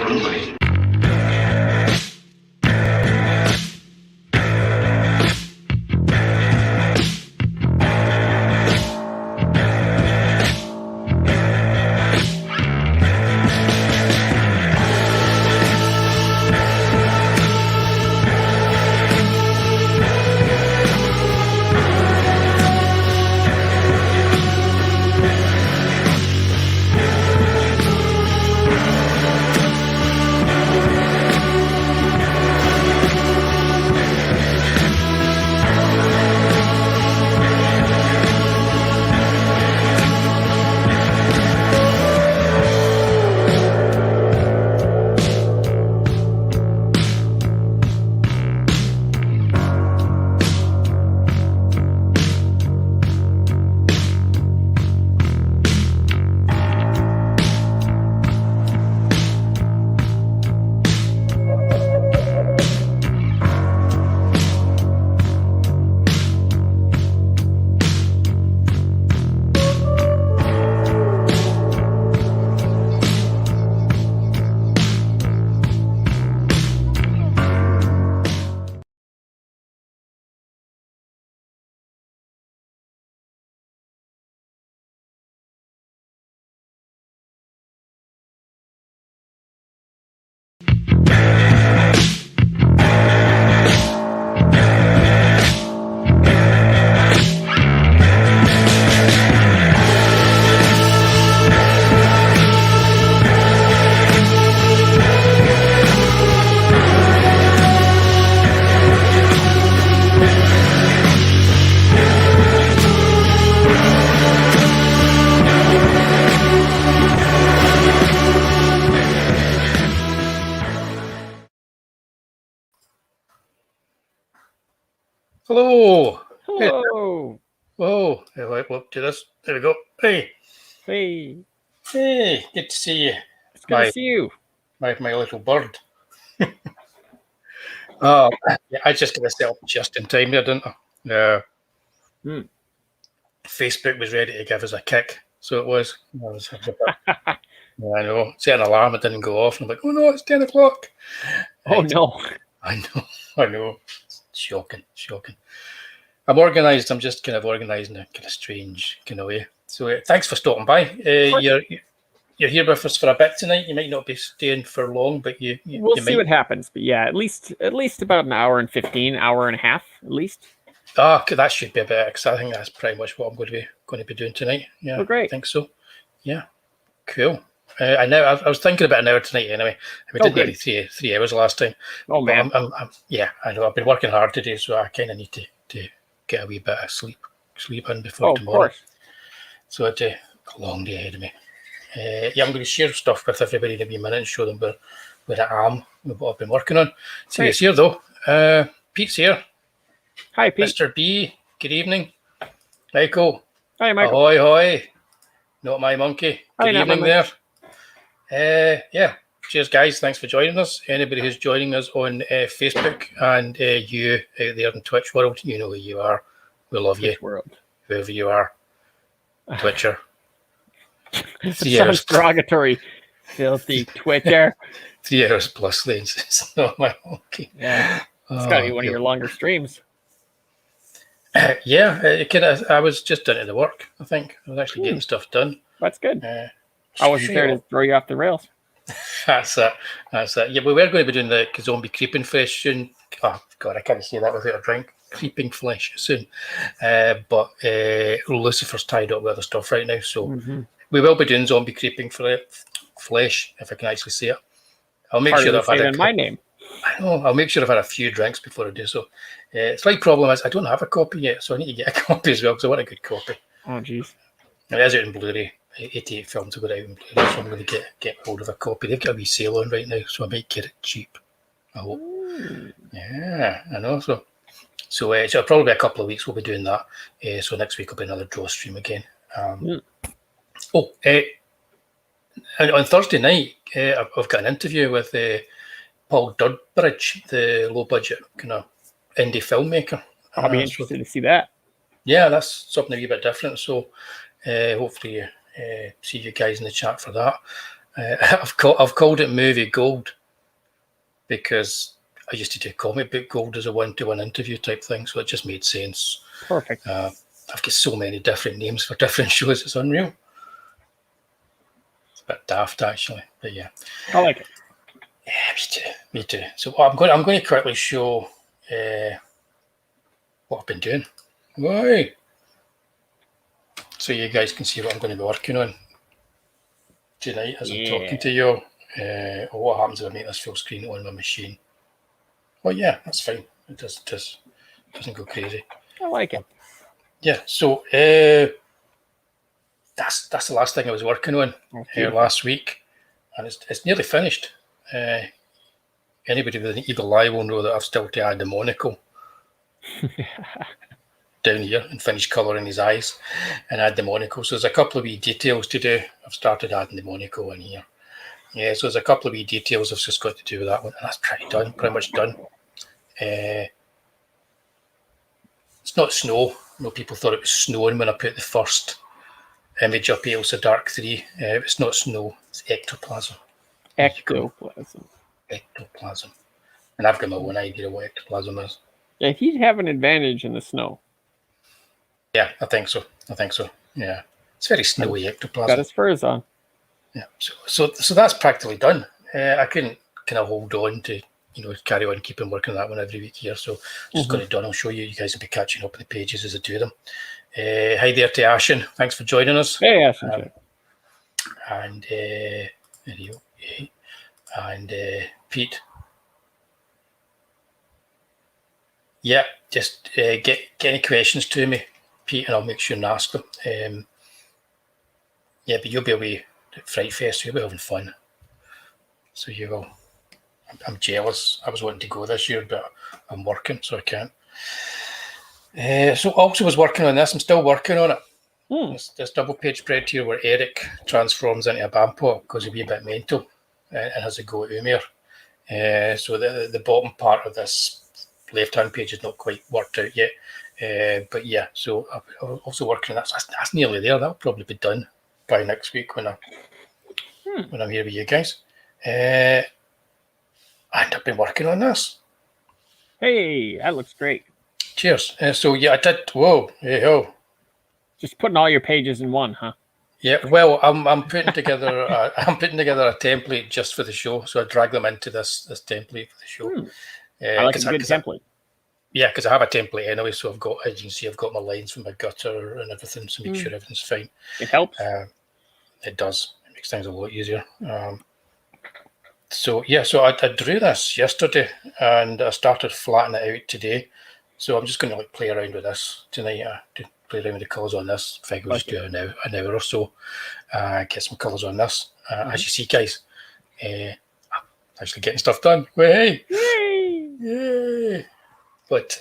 Wullie. Hello. Hello. Whoa. Whoop, do this. There we go. Hey. Hey. Hey. Good to see you. It's good to see you. My little bird. Oh, yeah, I just got this set up just in time there, didn't I? Facebook was ready to give us a kick, so it was. I know. Set an alarm, it didn't go off. And I'm like, oh no, it's 10 o'clock. Oh no. I know. Shocking. I'm organised. I'm just kind of organising in a kind of strange kind of way. So thanks for stopping by. You're here with us for a bit tonight. You might not be staying for long, but we'll see what happens. But yeah, at least about an hour and 15, hour and a half at least. That should be a bit, because I think that's pretty much what I'm going to be doing tonight. Yeah, oh, great. I think so. Yeah, cool. I was thinking about an hour tonight anyway. We did nearly 3 hours last time. Oh man. I know. I've been working hard today, so I kind of need to get a wee bit of sleep in before tomorrow. Of course. So it's a long day ahead of me. I'm going to share stuff with everybody in a wee minute and show them where I am, what I've been working on. So he's here though. Pete's here. Hi, Pete. Mr. B, good evening. Michael. Hi, Michael. Ahoy, hoy. Not my monkey. Good evening there. Cheers, guys. Thanks for joining us. Anybody who's joining us on Facebook and you out there in Twitch world, you know who you are. We love you. World. Whoever you are. Twitcher. It sounds derogatory. Filthy Twitcher. 3 hours plus lanes. It's not my monkey. Yeah. It's got to be one of your longer streams. I was just doing it to work, I think. I was actually getting stuff done. That's good. I wasn't there to throw you off the rails. That's it. Yeah, we were going to be doing the zombie creeping flesh soon. Oh, God, I can't say that without a drink. Creeping flesh soon. But Lucifer's tied up with other stuff right now, so we will be doing zombie creeping flesh, if I can actually say it. I'll make sure that I've had my name. I know. I'll make sure I've had a few drinks before I do so. Slight problem is I don't have a copy yet, so I need to get a copy as well because I want a good copy. Oh, jeez. It is out in Blu-ray. 88 films have got out in Blu-ray, so I'm going to get hold of a copy. They've got a wee sale on right now, so I might get it cheap. I hope. Yeah, I know. So it'll probably be a couple of weeks we'll be doing that. So next week will be another draw stream again. On Thursday night, I've got an interview with Paul Durbridge, the low-budget kind of indie filmmaker. I'll be interested to see that. Yeah, that's something a wee bit different. So hopefully see you guys in the chat for that. I've called it movie gold because I used to do comic book gold as a one-to-one interview type thing, so it just made sense. Perfect. I've got so many different names for different shows; it's unreal. It's a bit daft, actually, but yeah. I like it. Yeah, me too. So I'm going to quickly show what I've been doing. Why? So you guys can see what I'm going to be working on tonight as I'm talking to you. Or what happens if I make this full screen on my machine? Well, yeah, that's fine. It doesn't go crazy. I like it. Yeah. So that's the last thing I was working on last week, and it's nearly finished. Anybody with an eagle eye will know that I've still to add the monocle down here and finish colouring his eyes and add the monocle. So there's a couple of wee details to do. I've started adding the monocle in here. Yeah, so there's a couple of wee details I've just got to do with that one, and that's pretty much done. It's not snow. I know people thought it was snowing when I put the first image up, Ailsa Dark 3. It's not snow, it's ectoplasm. Ectoplasm. Ectoplasm. And I've got my own idea of what ectoplasm is. Yeah, he'd have an advantage in the snow. Yeah, I think so. Yeah. It's very snowy ectoplasm. Got his furs on. Yeah. So that's practically done. I couldn't kind of hold on to, carry on keeping working on that one every week here. So just got it done. I'll show you. You guys will be catching up with the pages as I do them. Hi there to Ashen. Thanks for joining us. Hey, Ashen. And there you go. And Pete. Yeah, just get any questions to me, Pete, and I'll make sure and ask them. Yeah, but you'll be away at Fright Fest, so you'll be having fun. So you will. I'm jealous. I was wanting to go this year, but I'm working, so I can't. So also was working on this. I'm still working on it. This double page spread here where Eric transforms into a Bampot because he'll be a bit mental and has a go at Umir. So the bottom part of this left-hand page is not quite worked out yet. But yeah, so I'm also working on that. So that's nearly there. That'll probably be done by next week when I'm here with you guys. And I've been working on this. Hey, that looks great. Cheers. So yeah, I did. Whoa, hey ho. Just putting all your pages in one, huh? Yeah. Well, I'm putting together. I'm putting together a template just for the show. So I drag them into this template for the show. I like a good template. Yeah, because I have a template anyway. So I've got, as you can see, I've got my lines from my gutter and everything to make sure everything's fine. It helps. It does. It makes things a lot easier. So yeah, so I drew this yesterday and I started flattening it out today. So I'm just going to play around with this tonight. To play around with the colours on this. I think we'll just do an hour or so. Get some colours on this. As you see, guys, I'm actually getting stuff done. Hey! Yay! But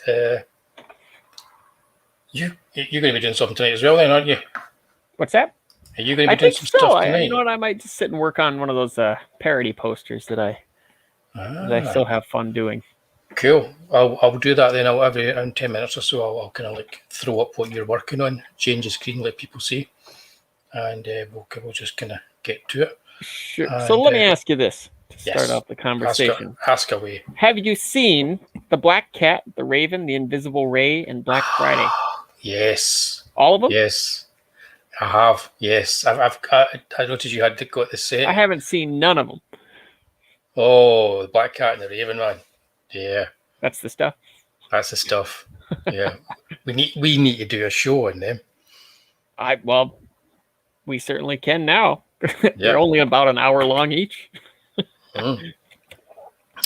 you're going to be doing something tonight as well, then, aren't you? What's that? Are you going to be doing some stuff tonight? You know what? I might just sit and work on one of those parody posters that I still have fun doing. Cool. I'll do that then. Every 10 minutes or so, I'll kind of throw up what you're working on, change the screen, let people see, and we'll just kind of get to it. Sure. And, so let me ask you this to start off the conversation. Ask away. Have you seen The Black Cat, The Raven, The Invisible Ray, and Black Friday? Yes. All of them? Yes. I have. Yes. I noticed you had got the set. I haven't seen none of them. Oh, The Black Cat and the Raven, man. Yeah. That's the stuff. Yeah. we need to do a show on them. We certainly can now. They're only about an hour long each.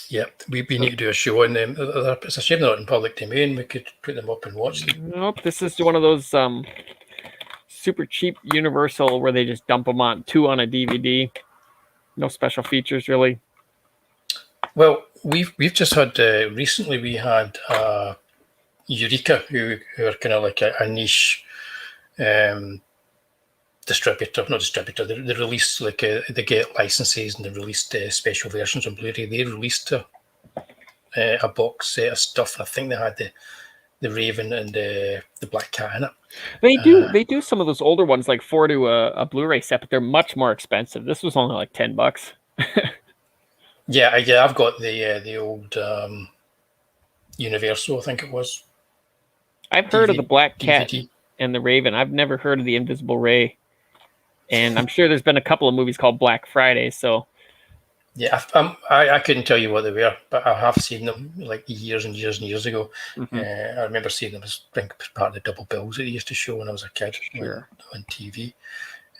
Yeah, we need to do a show on them. It's a shame they're not in public domain. We could put them up and watch them. Nope, this is one of those super cheap Universal where they just dump them on on a DVD. No special features really. Well, we've just had recently. We had Eureka, who are kind of like a niche distributor. They release they get licenses and they released special versions on Blu-ray. They released a box set of stuff. I think they had Raven and the Black Cat in it. They do some of those older ones like 4 to a Blu-ray set, but they're much more expensive. This was only like $10. Yeah, I've got the old Universal, I think it was. I've heard of the Black Cat DVD. and the Raven. I've never heard of the Invisible Ray. And I'm sure there's been a couple of movies called Black Friday, so... Yeah, I couldn't tell you what they were, but I have seen them like years and years and years ago. Mm-hmm. I remember seeing them as part of the double bills that they used to show when I was a kid on TV.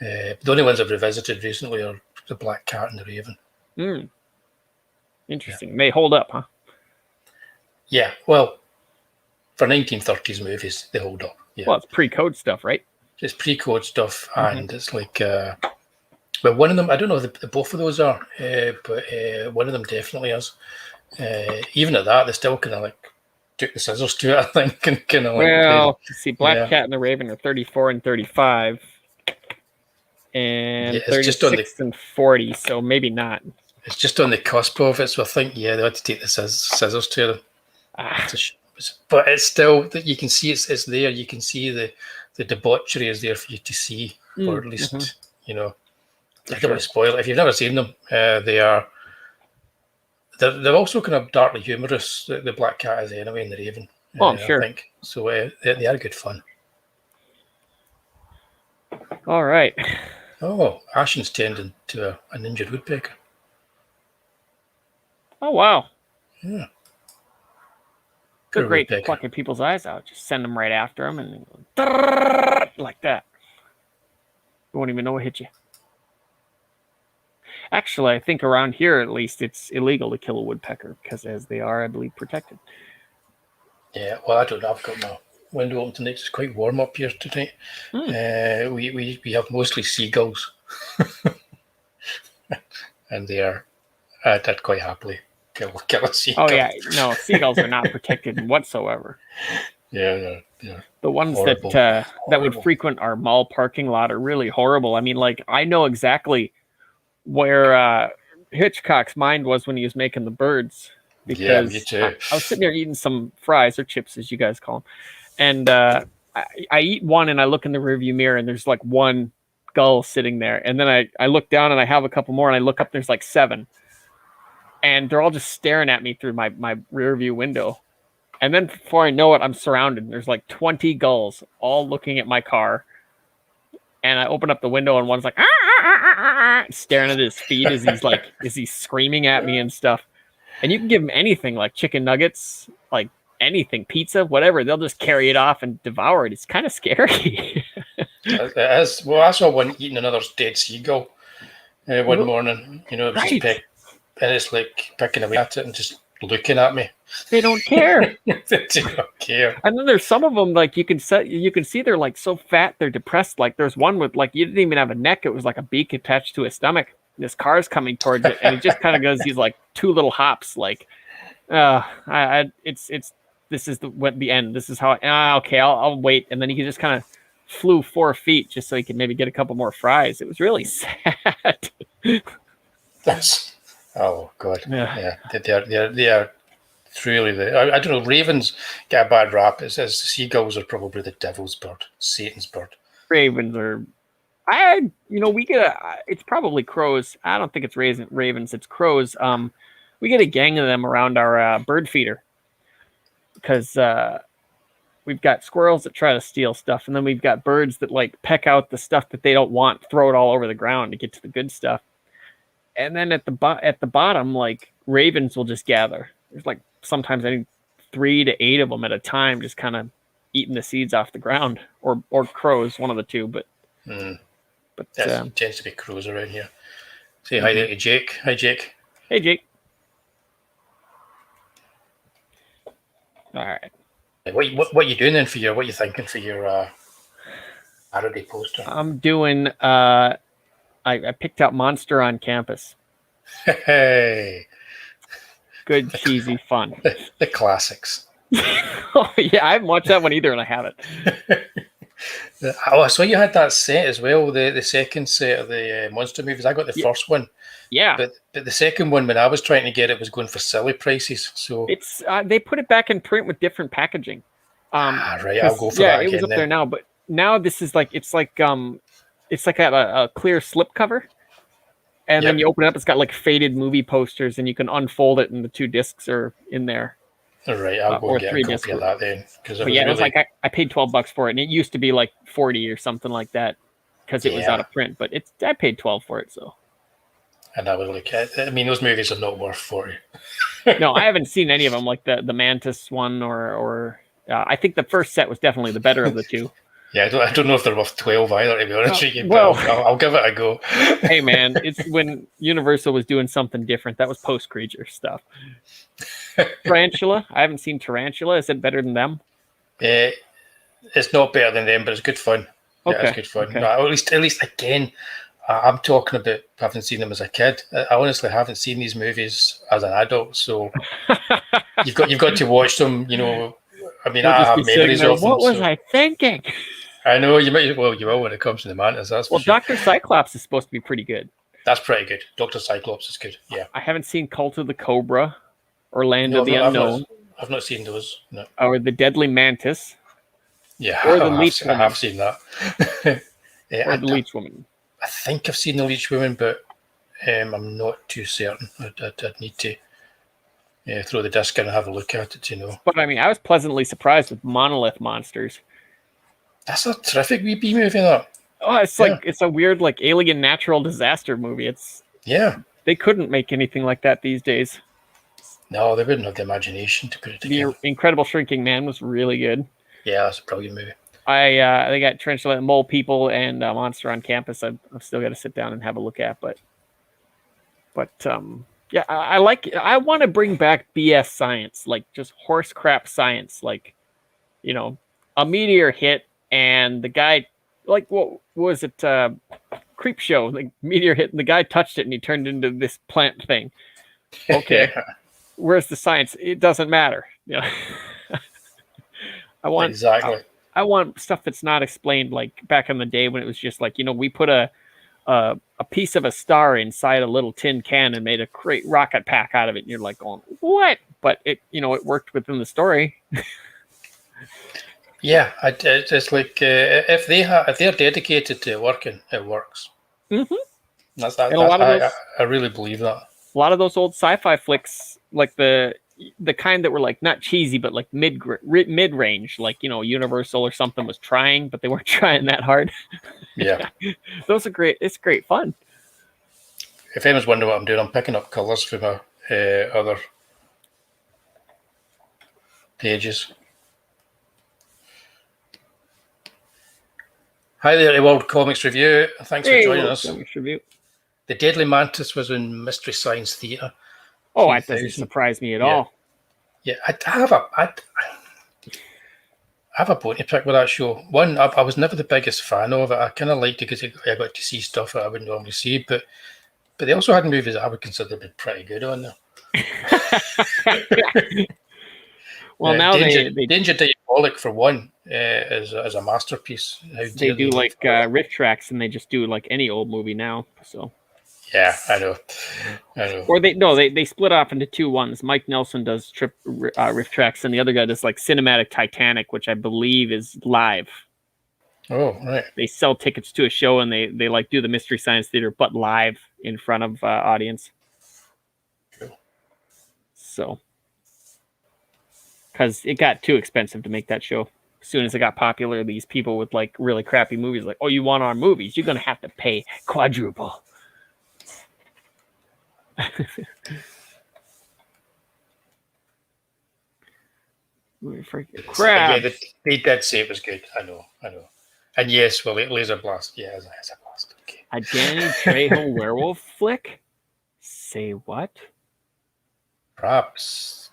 The only ones I've revisited recently are the Black Cat and the Raven. Mm. Interesting. Yeah. They hold up, huh? Yeah, well, for 1930s movies, they hold up. Yeah. Well, it's pre-code stuff, right? It's pre-code stuff, and it's like... but one of them, I don't know if both of those are, but one of them definitely is. Even at that, they still kind of like took the scissors to it, I think, and kind of like... Well, see, Black Cat and the Raven are 34 and 35, and 36 and 40, so maybe not. It's just on the cusp of it, so I think, they had to take the scissors to them. But it's still, you can see it's there. You can see the debauchery is there for you to see, or at least, I don't want to spoil it. If you've never seen them, they're also kind of darkly humorous. The Black Cat is anyway, and the Raven. I'm sure. I think so. They are good fun. All right. Oh, Ashen's turned into an injured woodpecker. Oh wow. Yeah. They're great for plucking people's eyes out. Just send them right after them and like that. You won't even know what hit you. Actually, I think around here, at least, it's illegal to kill a woodpecker because as they are, I believe, protected. Yeah, well, I don't know. I've got my window open tonight. It's quite warm up here tonight. We have mostly seagulls. And they are, I'd quite happily kill a seagull. Oh, yeah. No, seagulls are not protected whatsoever. Yeah. The ones that would frequent our mall parking lot are really horrible. I mean, like, I know exactly where Hitchcock's mind was when he was making the birds. Because me too. I was sitting there eating some fries or chips, as you guys call them. And I eat one and I look in the rearview mirror and there's like one gull sitting there. And then I look down and I have a couple more and I look up, there's like 7. And they're all just staring at me through my rearview window. And then before I know it, I'm surrounded. There's like 20 gulls all looking at my car. And I open up the window and one's like, staring at his feet as he's screaming at me and stuff. And you can give them anything like chicken nuggets, like anything, pizza, whatever. They'll just carry it off and devour it. It's kind of scary. It is. Well, I saw one eating another dead seagull one morning. It was just and it's like picking away at it and just looking at me. They don't care. They don't care. And then there's some of them like you can see they're like so fat they're depressed. Like there's one with like you didn't even have a neck. It was like a beak attached to his stomach. This car's coming towards it, and he just kind of goes these like 2 little hops. Like, this is the end. This is how. Okay, I'll wait, and then he just kind of flew 4 feet just so he could maybe get a couple more fries. It was really sad. Oh God, yeah. They are truly I don't know. Ravens get a bad rap. It says seagulls are probably the devil's bird, Satan's bird. Ravens are. It's probably crows. I don't think it's ravens. It's crows. We get a gang of them around our bird feeder because we've got squirrels that try to steal stuff, and then we've got birds that like peck out the stuff that they don't want, throw it all over the ground to get to the good stuff. And then at the bottom, like ravens will just gather. There's like sometimes 3 to 8 of them at a time, just kind of eating the seeds off the ground, or crows, one of the two, but. But it tends to be crows around here. Say hi there to Jake. Hi, Jake. Hey, Jake. All right. What are you doing then what are you thinking for your Saturday poster? I'm doing. I picked out Monster on Campus. Hey. Good cheesy fun. The classics. Oh yeah, I haven't watched that one either, and I haven't. Oh, so you had that set as well, the second set of the monster movies. I got the first one. Yeah. But the second one, when I was trying to get it, was going for silly prices. So it's they put it back in print with different packaging. Right, I'll go for yeah, that it was again up there then. now, but now this is like it's like a clear slip cover, and then Yep. you open it up. It's got like faded movie posters, and you can unfold it, and the 2 discs are in there, Right, I'll go or and get a 3 discs. copy of that then, because it But was yeah, it was really, like I paid $12 for it, and it used to be like 40 or something like that because it was out yeah. of print. But I paid 12 for it, so. And I was like, I mean, those movies are not worth 40. No, I haven't seen any of them, like the Mantis one, or I think the first set was definitely the better of the 2. Yeah, I don't know if they're worth 12 either, to be honest with you, well, but I'll give it a go. hey man, it's when Universal was doing something different. That was post-Creature stuff. Tarantula, I haven't seen Tarantula. Is it better than them? It's not better than them, but it's good fun. Okay. Yeah, it's good fun. Okay. No, at least again, I'm talking about having seen them as a kid. I honestly haven't seen these movies as an adult, so you've got to watch them. You know, I mean, You'll I just be have sitting memories there. of them. What was so I thinking? I know you might. Well, you will when it comes to the Mantis. That's for Well, sure. Dr. Cyclops is supposed to be pretty good. That's pretty good. Dr. Cyclops is good. Yeah. I haven't seen Cult of the Cobra, or Land No, of the Unknown, I've not seen those. No. or The Deadly Mantis, Yeah, or The I Leech Woman. I have seen that. Or The Leech Woman. I think I've seen The Leech Woman, but I'm not too certain. I'd need to throw the disc in and have a look at it, you know. But I mean, I was pleasantly surprised with Monolith Monsters. That's a terrific wee B movie, that. Oh, it's like it's a weird like alien natural disaster movie. They couldn't make anything like that these days. No, they wouldn't have the imagination to put it together. The Incredible Shrinking Man was really good. Yeah, that's a brilliant movie. They got Tarantula and Mole People and Monster on Campus. I've still got to sit down and have a look at, but yeah, I want to bring back BS science, like just horse crap science, like, you know, a meteor hit and the guy, like, what was it? Creep Show, like meteor hit and the guy touched it and he turned into this plant thing. Okay. Yeah. Where's the science? It doesn't matter. You know? I want stuff that's not explained, like back in the day when it was just like, you know, we put a piece of a star inside a little tin can and made a great rocket pack out of it, and you're like going, what? But it, you know, it worked within the story. Yeah, it's like if they're dedicated to working, it works. Mm-hmm. That's that. I really believe that. A lot of those old sci-fi flicks, like the kind that were like not cheesy but like mid range, like, you know, Universal or something was trying, but they weren't trying that hard. Yeah, those are great. It's great fun. If anyone's wondering what I'm doing, I'm picking up colours for my other pages. Hi there, to World Comics Review. Thanks for joining us. Comics Review. The Deadly Mantis was in Mystery Science Theatre. Oh, that doesn't surprise me at all. Yeah, I have a bone to pick with that show. One, I was never the biggest fan of it. I kind of liked it because I got to see stuff that I wouldn't normally see, but they also had movies that I would consider to be pretty good on there. Well, now Danger Diabolic for one is a masterpiece. They do like riff tracks, and they just do like any old movie now. So yeah, I know. Or they split off into 2 ones. Mike Nelson does riff tracks, and the other guy does like Cinematic Titanic, which I believe is live. Oh, right. They sell tickets to a show, and they like do the Mystery Science Theater, but live in front of audience. Cool. So, because it got too expensive to make that show. As soon as it got popular, these people with like really crappy movies, like, oh, you want our movies? You're gonna have to pay quadruple. Yeah, they did say it was good. I know. And yes, well, Laser Blast. Yeah, it's a blast. Okay. A Danny Trejo werewolf flick? Say what? Perhaps.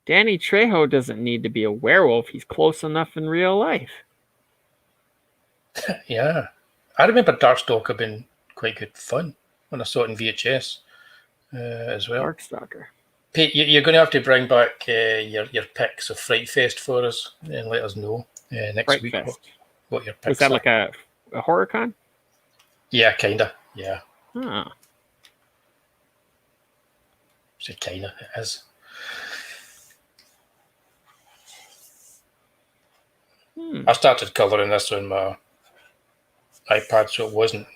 Danny Trejo doesn't need to be a werewolf. He's close enough in real life. Yeah. I remember Darkstalker being quite good fun when I saw it in VHS as well. Darkstalker. Pete, you're going to have to bring back your picks of Fright Fest for us and let us know next Fright week what your picks Was that are. like a horror con? Yeah, kind of. Yeah. Huh. So kind of, it is. I started colouring this on my iPad, so it wasn't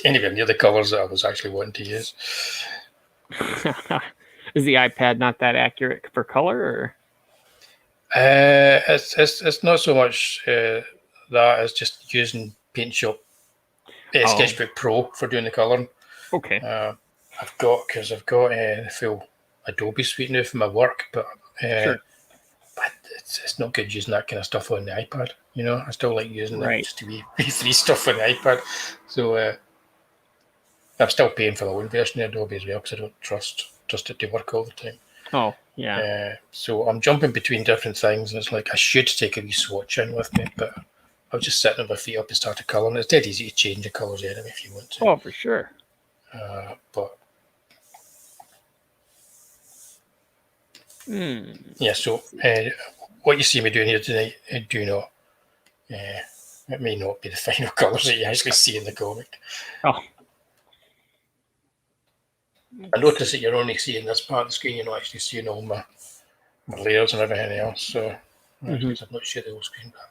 anywhere near the colours that I was actually wanting to use. Is the iPad not that accurate for color, or? It's not so much that, it's just using PaintShop, Sketchbook Pro for doing the colouring. Okay. I've got the full Adobe suite now for my work, but Sure. but it's not good using that kind of stuff on the iPad. You know, I still like using Right. it just to be free stuff on the iPad. So I'm still paying for the own version of Adobe as well because I don't trust it to work all the time. Oh, yeah. So I'm jumping between different things, and it's like I should take a wee swatch in with me, but I was just sitting with my feet up and started colouring. It's dead easy to change the colours anyway if you want to. Oh, for sure. But yeah, so what you see me doing here tonight, do not. It may not be the final colours that you actually see in the comic. Oh. I notice that you're only seeing this part of the screen, you're not actually seeing all my layers and everything else. So because I've not shared the whole screen, but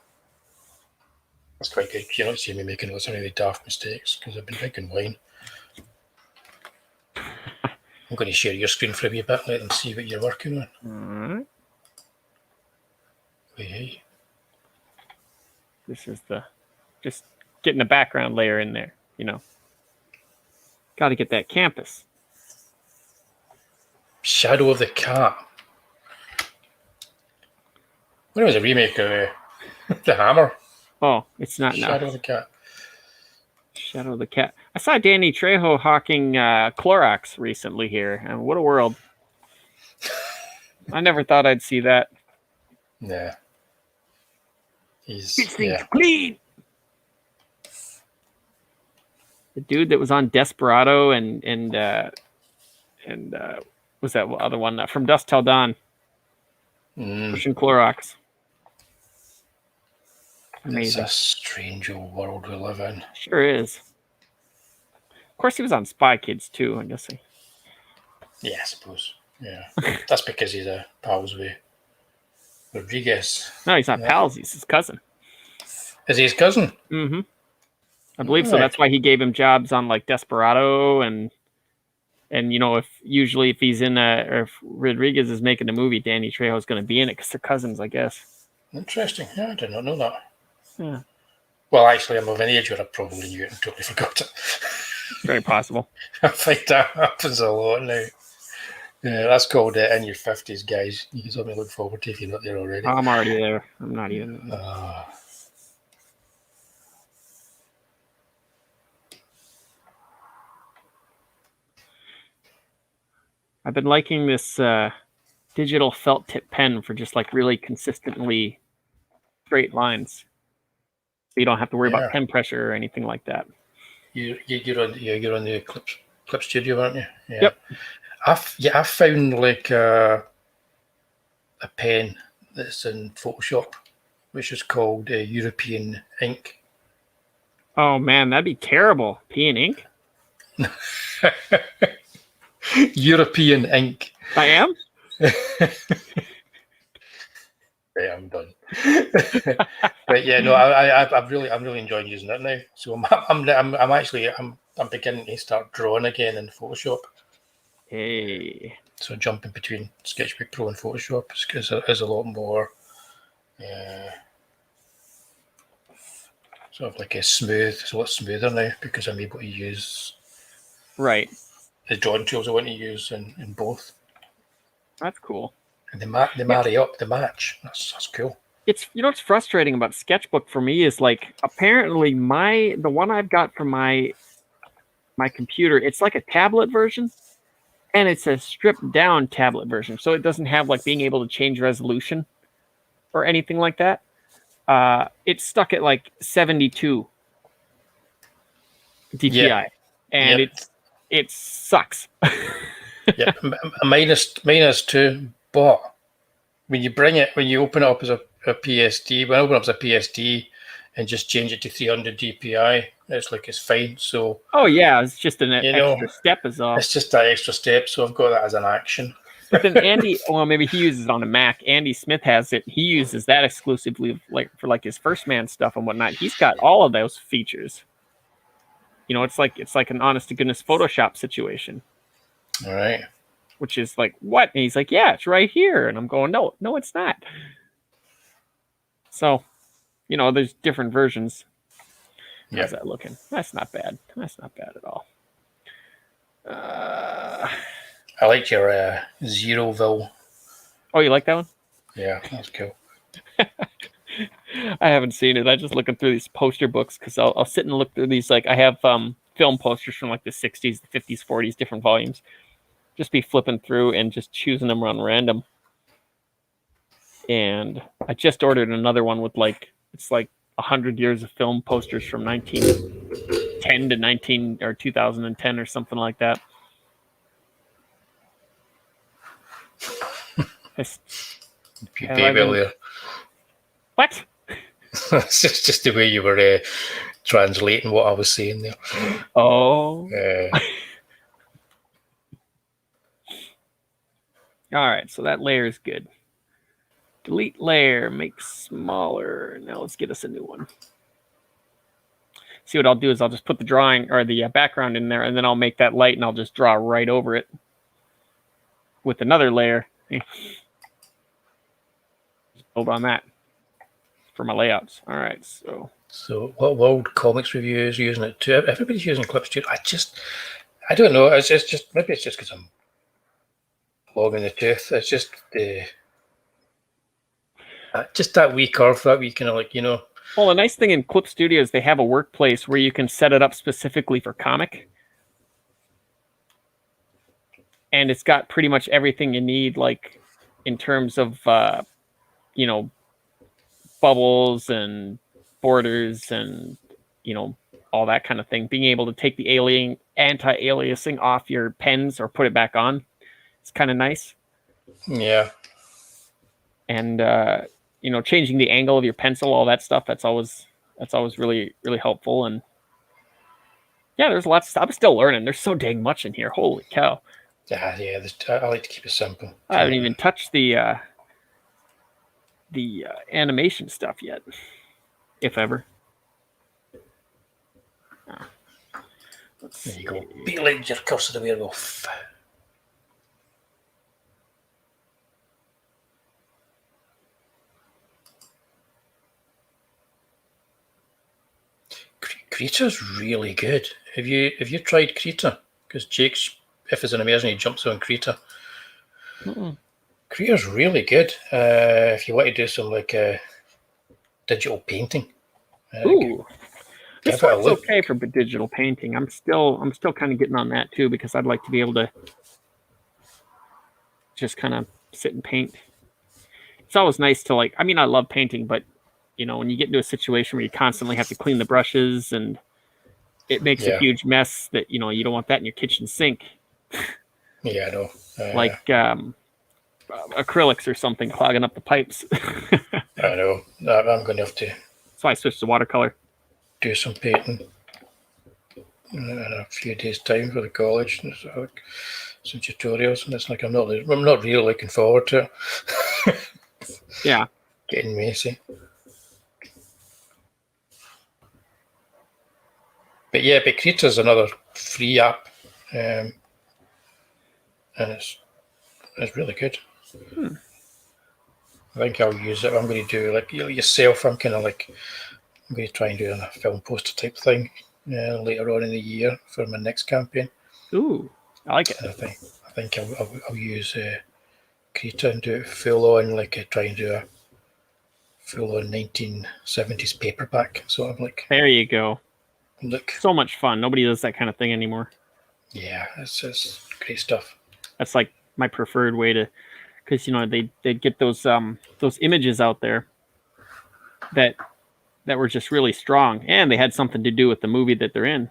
that's quite good. You're not seeing me making lots of really daft mistakes because I've been drinking wine. I'm going to share your screen for a wee bit, let them see what you're working on. Alright. Hey. This is just getting the background layer in there, you know. Got to get that campus. Shadow of the Cat. When it was a remake of The Hammer. Oh, it's not now. Shadow of the Cat. Shadow of the Cat. I saw Danny Trejo hawking Clorox recently here, and what a world. I never thought I'd see that. Yeah. Keeps things clean. The dude that was on Desperado and was that other one From Dusk Till Dawn? Pushing Clorox. Amazing. It's a strange old world we live in. Sure is. Of course, he was on Spy Kids too. I guess he. Yeah, I suppose. Yeah, that's because he's a pals with Rodriguez. No, he's not pals. He's his cousin. Is he his cousin? Mm-hmm. I believe so. That's why he gave him jobs on like Desperado and you know, if he's in or if Rodriguez is making a movie, Danny Trejo is going to be in it because they're cousins, I guess. Interesting. Yeah, I did not know that. Yeah. Well, actually, I'm of an age where I probably knew it and totally forgot it. Very possible. I think that happens a lot now. Yeah, that's called in your 50s, guys. You can something to look forward to if you're not there already. I'm already there. I'm not even. I've been liking this digital felt tip pen for just like really consistently straight lines. So you don't have to worry about pen pressure or anything like that. You're on the Clip Studio, aren't you? Yeah. Yep. I found like a pen that's in Photoshop, which is called European ink. Oh man, that'd be terrible. P and ink. European ink. I am. Yeah, I'm done. But yeah, no, I'm really enjoying using it now. So I'm beginning to start drawing again in Photoshop. Hey. So jumping between Sketchbook Pro and Photoshop is a lot more sort of like smooth. It's a lot smoother now because I'm able to use the drawing tools I want to use in both. That's cool. And they marry up, the match. That's cool. It's, you know, what's frustrating about Sketchbook for me is like apparently the one I've got for my computer, it's like a tablet version, and it's a stripped down tablet version, so it doesn't have like being able to change resolution or anything like that. It's stuck at like 72 DPI, and it sucks. Yeah, minus two. But when you open it up as a PSD, when I open up as a PSD and just change it to 300 DPI, it's fine. So oh yeah, it's just an extra step is all. It's just that extra step. So I've got that as an action. But then Andy, well, maybe he uses it on a Mac. Andy Smith has it. He uses that exclusively for his First Man stuff and whatnot. He's got all of those features. It's like an honest to goodness Photoshop situation. All right. Which is like, what? And he's like, yeah, it's right here. And I'm going, no, it's not. So, there's different versions. Yeah. How's that looking? That's not bad. That's not bad at all. I like your Zeroville. Oh, you like that one? Yeah, that's cool. I haven't seen it. I'm just looking through these poster books because I'll sit and look through these. Like I have film posters from like the 60s, the 50s, 40s, different volumes. Just be flipping through and just choosing them on random. And I just ordered another one with it's 100 years of film posters from 1910 to 2010 or something like that. There. What? It's just the way you were translating what I was saying there. Oh. All right, so that layer is good. Delete layer, make smaller. Now let's get us a new one. See what I'll do is I'll just put the drawing or the background in there, and then I'll make that light, and I'll just draw right over it with another layer. Build on that for my layouts. All right, so what World Comics Review is using it too. Everybody's using Clip Studio. I don't know. It's just maybe it's just because I'm long in the tooth. It's just that wee curve, that wee kind of Well, the nice thing in Clip Studio is they have a workplace where you can set it up specifically for comic. And it's got pretty much everything you need, like in terms of, bubbles and borders and, all that kind of thing. Being able to take the anti-aliasing off your pens or put it back on. It's kind of nice. Yeah. And, changing the angle of your pencil, all that stuff, that's always really, really helpful. And yeah, there's lots of stuff. I'm still learning. There's so dang much in here. Holy cow. Yeah. I like to keep it simple. I haven't even touched the animation stuff yet, if ever. Oh. There you go. Be like your Curse of the Werewolf. Creature's really good. Have you tried Creature? Because Jake's, if it's an amazing, he jumps on Creature. Creature's really good. If you want to do some digital painting. Ooh, this one's okay for digital painting. I'm still kind of getting on that too because I'd like to be able to just kind of sit and paint. It's always nice to I love painting, but when you get into a situation where you constantly have to clean the brushes and it makes a huge mess that, you don't want that in your kitchen sink. Yeah, I know. Acrylics or something clogging up the pipes. I know. I'm going to have to. So I switched to watercolor. Do some painting in a few days' time for the college. And some tutorials, and it's I'm not really looking forward to it. Yeah. Getting messy. But Creature's another free app, and it's really good. I think I'll use it. I'm going to do yourself. I'm going to try and do a film poster type thing later on in the year for my next campaign. Ooh, I like it. And I think I'll use Creature and do it full on, try and do a full on 1970s paperback sort of There you go. Look, so much fun. Nobody does that kind of thing anymore. Yeah, it's great stuff. That's my preferred way to, because they'd get those images out there that were just really strong, and they had something to do with the movie that they're in.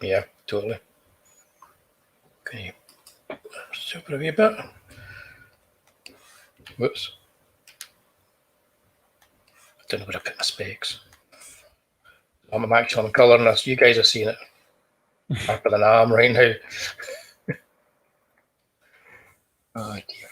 Yeah, totally. Can you super a wee bit? Whoops. I don't know where I put my specs. I'm colouring this. You guys are seeing it. Up with an arm right now. Oh dear.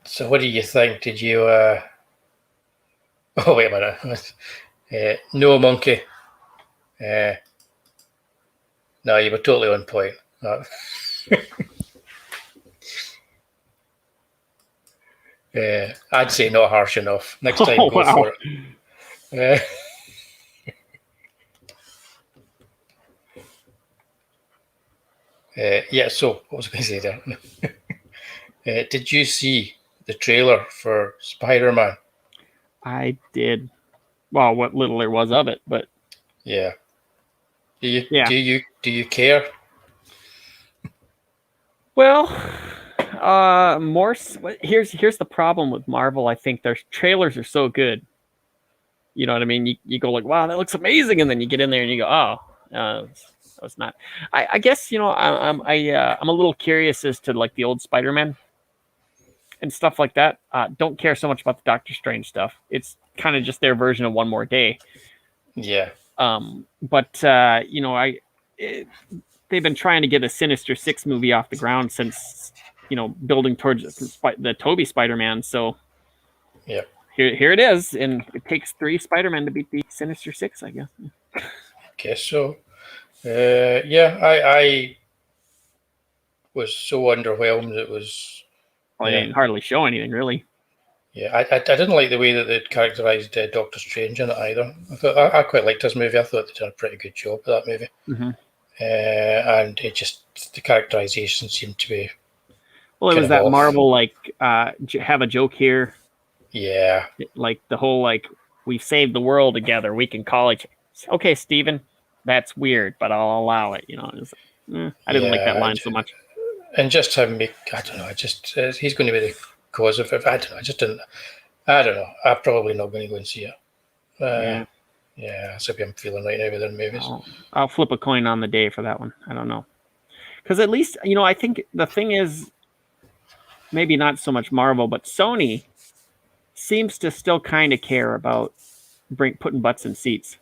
So what do you think? Did you oh wait a minute. No monkey. No, you were totally on point. I'd say not harsh enough. Next time, go for it. Yeah, so what was I going to say there? Did you see the trailer for Spider-Man? I did. Well, what little there was of it, but yeah. Do you care? Well, more. Here's the problem with Marvel. I think their trailers are so good. You know what I mean? You go like, wow, that looks amazing, and then you get in there and you go, oh, it's not. I guess I'm a little curious as to like the old Spider-Man and stuff like that. Don't care so much about the Doctor Strange stuff. It's kind of just their version of One More Day. Yeah. But they've been trying to get a Sinister Six movie off the ground since building towards the Tobey Spider-Man. So yeah, here it is, and it takes 3 Spider-Men to beat the Sinister Six, I guess. I guess so. Yeah, I was so underwhelmed. It was. Well, they didn't hardly show anything, really. Yeah, I didn't like the way that they characterized Doctor Strange in it either. I quite liked this movie. I thought they did a pretty good job with that movie. Mm-hmm. And it just, the characterization seemed to be. Well, it was that off. Marvel, like, have a joke here. Yeah. Like the whole, like, we've saved the world together. We can call each. Okay, Steven, that's weird, but I'll allow it. I didn't like that line so much. And just having me, I don't know. I just he's going to be the cause of it. I don't know. I just didn't. I don't know. I'm probably not going to go and see it. Yeah, that's what I'm feeling right now with their movies. I'll flip a coin on the day for that one. I don't know, because at least I think the thing is, maybe not so much Marvel, but Sony seems to still kind of care about putting butts in seats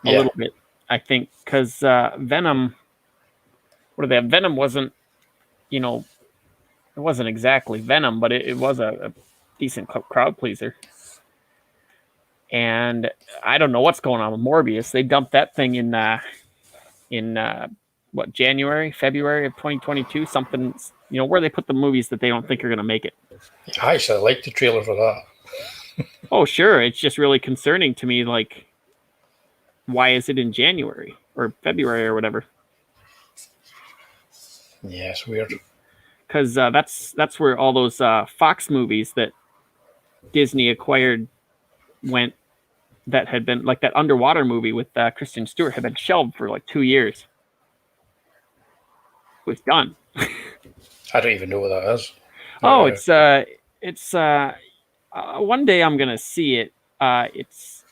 a little bit. I think because Venom. What are they? Venom wasn't, it wasn't exactly Venom, but it was a decent crowd pleaser. And I don't know what's going on with Morbius. They dumped that thing in January, February of 2022, something, where they put the movies that they don't think are going to make it. I actually like the trailer for that. Oh, sure. It's just really concerning to me. Like, why is it in January or February or whatever? Yeah, it's weird. Because that's where all those Fox movies that Disney acquired went. That had been like that underwater movie with Kristen Stewart had been shelved for like 2 years. It was done. I don't even know what that is. Oh, it's one day I'm gonna see it. It's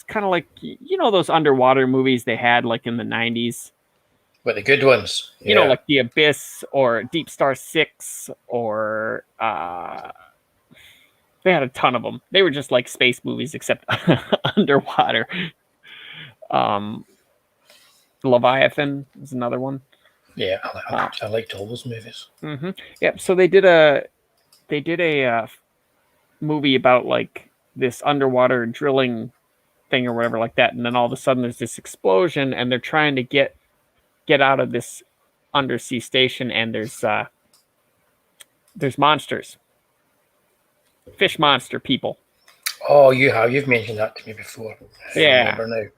kind of like those underwater movies they had like in the 90s. But the good ones. Yeah. Like The Abyss or Deep Star 6 or they had a ton of them. They were just like space movies except underwater. Leviathan is another one. Yeah, I liked all those movies. Mm-hmm. Yep. So they did a movie about like this underwater drilling thing or whatever like that, and then all of a sudden there's this explosion, and they're trying to get out of this undersea station, and there's monsters, fish monster people. Oh, you've mentioned that to me before. Yeah. I remember now.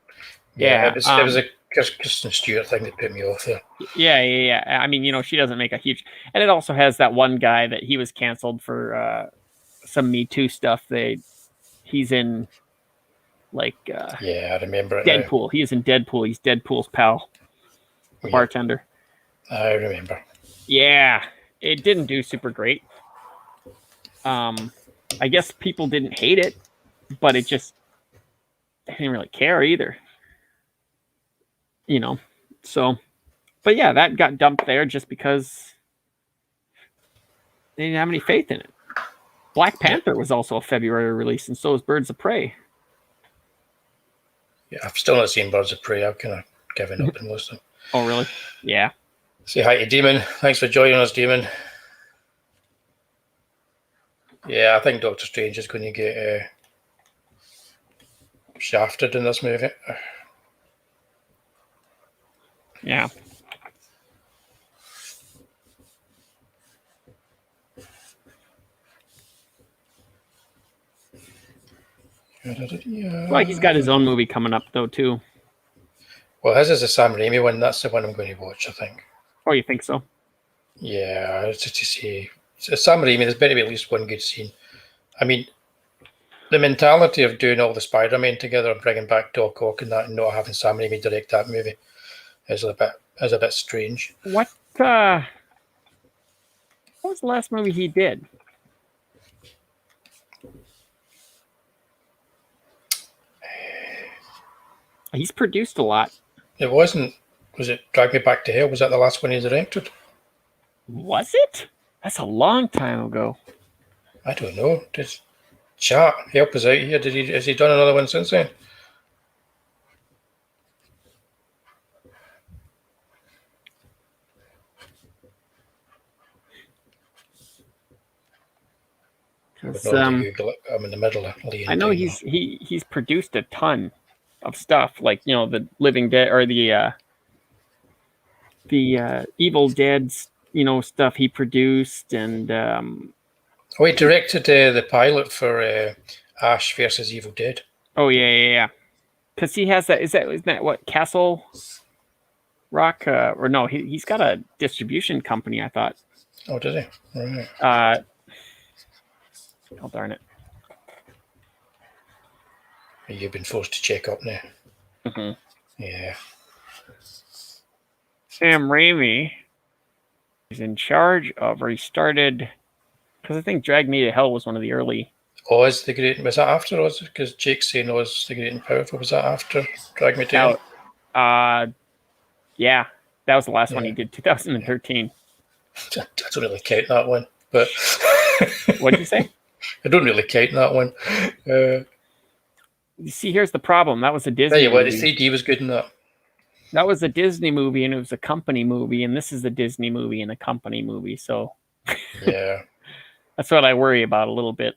Yeah. It was a Kristen Stewart thing that put me off there. Yeah. I mean, she doesn't make a huge, and it also has that one guy that he was canceled for some Me Too stuff. He's in like I remember it. Deadpool. He is in Deadpool. He's Deadpool's pal, the bartender. I remember. Yeah, it didn't do super great. I guess people didn't hate it, but I didn't really care either. So But yeah, that got dumped there just because they didn't have any faith in it. Black Panther was also a February release, and so was Birds of Prey. Yeah, I've still not seen Birds of Prey. I've kind of given up on most of them. Oh, really? Yeah. Say hi to Demon. Thanks for joining us, Demon. Yeah, I think Doctor Strange is going to get shafted in this movie. Yeah. Well, he's got his own movie coming up, though, too. Well, his is a Sam Raimi one. That's the one I'm going to watch, I think. Oh, you think so? Yeah, just to see. Sam Raimi, there's better to be at least one good scene. I mean, the mentality of doing all the Spider-Man together and bringing back Doc Ock and that, and not having Sam Raimi direct that movie is a bit strange. What was the last movie he did? He's produced a lot. It wasn't. Was it Drag Me Back to Hell? Was that the last one he directed? Was it? That's a long time ago. I don't know. Just chat. Help us out here. Has he done another one since then? I'm in the middle of laying. I know he's produced a ton of stuff, like the Living Dead or the Evil Dead, stuff he produced, and he directed the pilot for Ash versus Evil Dead. Oh yeah. Because he has that. Isn't that what Castle Rock? Or no, he's got a distribution company, I thought. Oh, does he? Right. Oh darn it! You've been forced to check up now. Mm-hmm. Yeah. Sam Raimi is in charge of, or he started, because I think Drag Me to Hell was one of the early. Oz the Great. Was that after Oz? Because Jake's saying Oz the Great and Powerful. Was that after Drag Me to Hell? Yeah, that was the last one he did, 2013. I don't really count that one, but what did you say? I don't really count that one. You see, here's the problem. That was a Disney movie. The CD was good in that. That was a Disney movie, and it was a company movie, and this is a Disney movie and a company movie. So, yeah, that's what I worry about a little bit.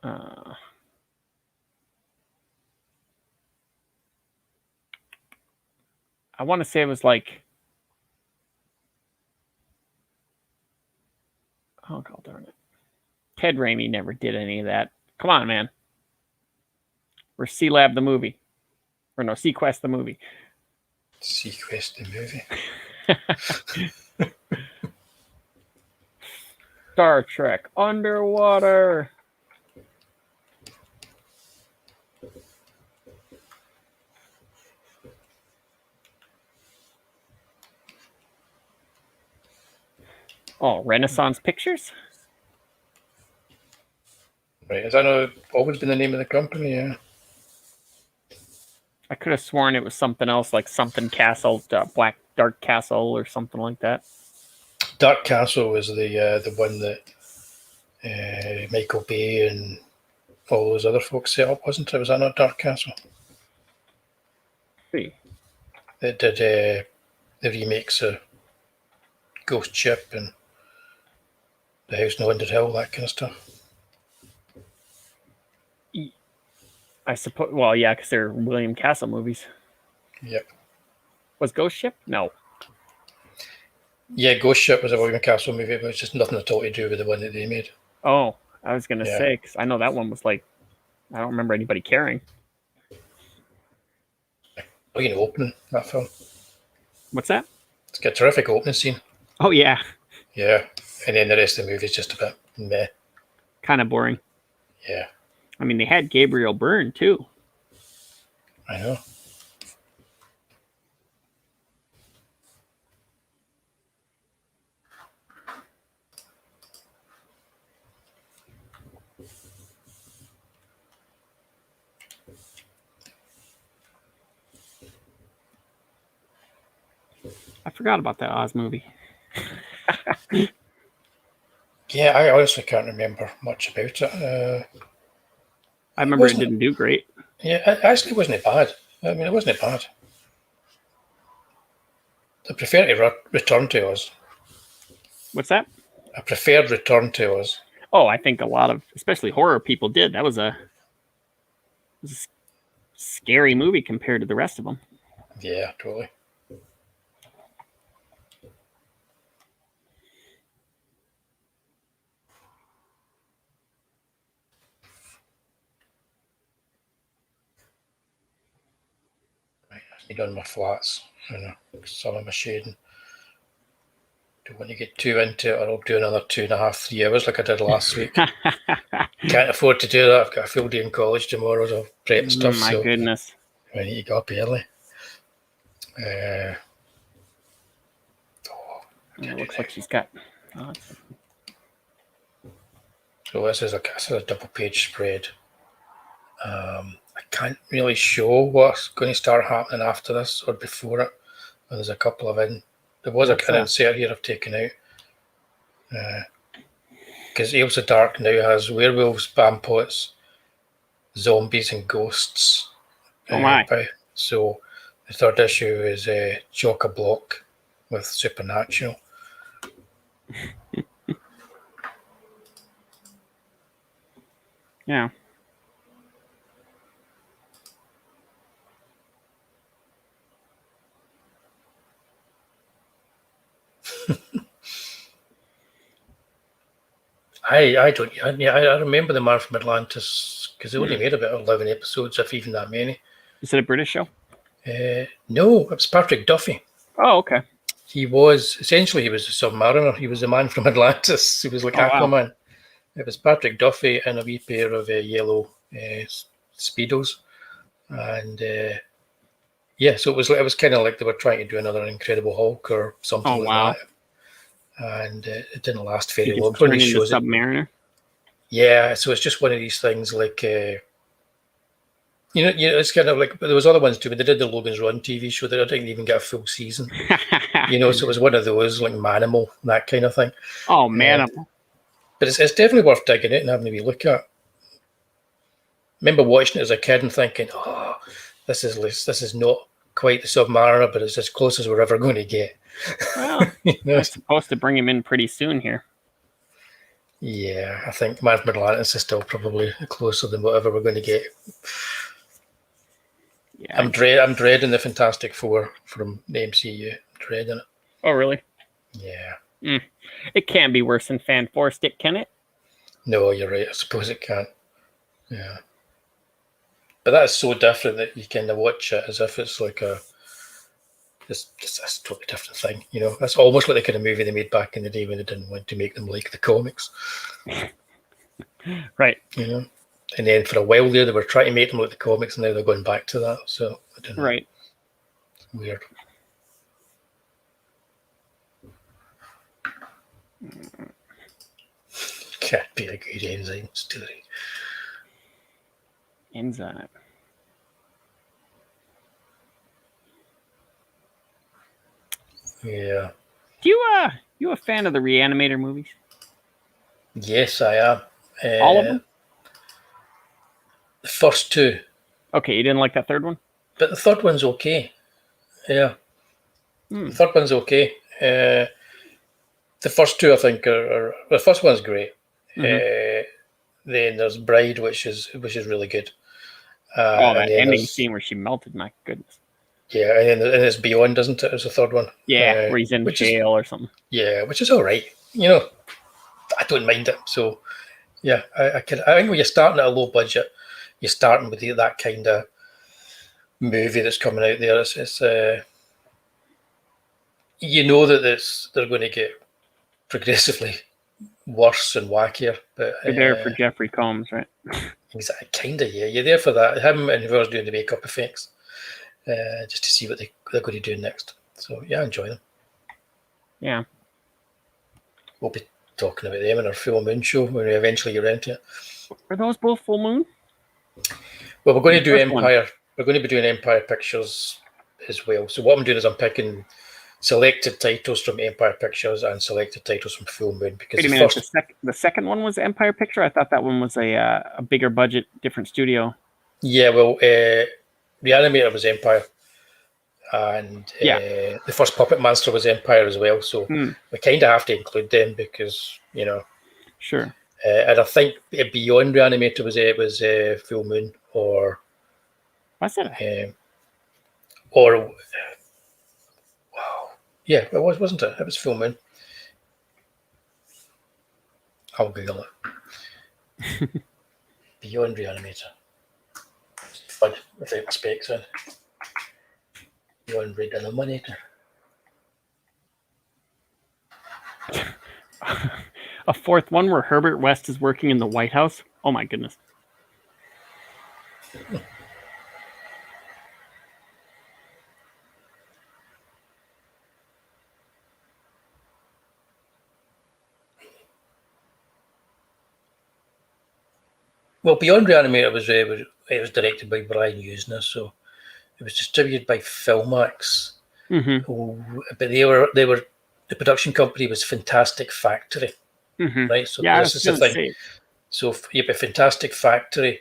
I want to say it was like, oh god darn it, Ted Raimi never did any of that. Come on, man. Or C-Lab the movie, or no, Sequest the movie. Sequest the movie. Star Trek Underwater. Oh, Renaissance Pictures? Right. Has that always been the name of the company? Yeah. I could have sworn it was something else, like something Castle, Dark Castle, or something like that. Dark Castle was the one that Michael Bay and all those other folks set up, wasn't it? Was that not Dark Castle? See. It did the remakes of Ghost Ship and The House on Haunted Hill, that kind of stuff. I suppose. Well, yeah, because they're William Castle movies. Yep. Was Ghost Ship? No. Yeah, Ghost Ship was a William Castle movie, but it's just nothing at all to do with the one that they made. Oh, I was gonna say, because I know that one was like, I don't remember anybody caring. Opening that film. What's that? It's got a terrific opening scene. Oh yeah. Yeah, and then the rest of the movie is just a bit meh. Kind of boring. Yeah. I mean, they had Gabriel Byrne too. I know. I forgot about that Oz movie. Yeah, I honestly can't remember much about it. I remember it didn't do great. Yeah, it actually wasn't bad. I mean, it wasn't bad. I prefer to return to Oz. What's that? I preferred Return to Oz. Oh, I think a lot of, especially horror people, did. That was a scary movie compared to the rest of them. Yeah, totally. Right, I need on my flats. Some of my shading. Don't want to get too into it, or I'll do another 2.5, 3 hours like I did last week. Can't afford to do that. I've got a full day in college tomorrow, so prep stuff. My goodness. I need to go up early. It looks like she's got. So this is a double-page spread. I can't really show what's going to start happening after this or before it. There's a couple of there was an insert here I've taken out. Because Ales of Dark now has werewolves, vampots, zombies, and ghosts. Oh my! So the third issue is chock-a-block with supernatural. Yeah. I remember the Man from Atlantis because they only made about 11 episodes, if even that many. Is it a British show? No, it was Patrick Duffy. Oh, okay. He was a submariner. He was the Man from Atlantis. He was like Aquaman. Wow. It was Patrick Duffy in a wee pair of yellow Speedos. And so it was kind of like they were trying to do another Incredible Hulk or something like that. And it didn't last very long. Turn into Submariner? Yeah, so it's just one of these things like, it's kind of like, but there was other ones too, but they did the Logan's Run TV show that I didn't even get a full season. So it was one of those, like Manimal, that kind of thing. Oh, Manimal. But it's definitely worth digging it and having a wee look at. I remember watching it as a kid and thinking, oh, this is not quite the Submariner, but it's as close as we're ever going to get. Well, they're supposed to bring him in pretty soon here. Yeah, I think Man from Atlantis is still probably closer than whatever we're going to get. Yeah, I'm dreading the Fantastic Four from the MCU. I'm dreading it. Oh, really? Yeah. It can't be worse than Fan Four Stick, can it? No, you're right. I suppose it can't. Yeah. But that's so different that you kind of watch it as if it's like it's a totally different thing. That's almost like the kind of movie they made back in the day when they didn't want to make them like the comics. Right. And then for a while there, they were trying to make them like the comics, and now they're going back to that. So I don't know. Right. It's weird. Can't be a good enzyme story. Enzyme. Yeah. You a fan of the Reanimator movies? Yes, I am. All of them? The first two. Okay, you didn't like that third one? But the third one's okay. Yeah. The third one's okay. The first two, I think, are the first one's great. Mm-hmm. Then there's Bride, which is really good. That ending scene where she melted, my goodness. Yeah, and it's Beyond, isn't it? It's the third one. Yeah, where he's in jail or something. Yeah, which is all right. I don't mind it. So, yeah, I think when you're starting at a low budget, you're starting with that kind of movie that's coming out there. It's that they're going to get progressively worse and wackier. But you're there for Jeffrey Combs, right? Exactly, kind of. Yeah, you're there for that. Him and whoever's doing the makeup effects. Just to see what they're going to do next. So, yeah, I enjoy them. Yeah. We'll be talking about them in our full moon show when we eventually get into it. Are those both full moon? Well, we're going to do Empire. We're going to be doing Empire Pictures as well. So what I'm doing is I'm picking selected titles from Empire Pictures and selected titles from Full Moon. Because wait a minute, the second one was Empire Picture? I thought that one was a bigger budget, different studio. Yeah, well, Reanimator was Empire, and the first Puppet Master was Empire as well. So we kind of have to include them because, you know. Sure. And I think beyond Reanimator was Full Moon or. Was it? Or. Wow. Yeah, it wasn't it? It was Full Moon. I'll Google it. Beyond Reanimator. But without the specs in. Beyond Reanimator. A fourth one where Herbert West is working in the White House. Oh my goodness. Well, Beyond Reanimator was directed by Brian Usner, so it was distributed by Filmax. But they were the production company was Fantastic Factory, right? So this is the thing. So yeah, but Fantastic Factory,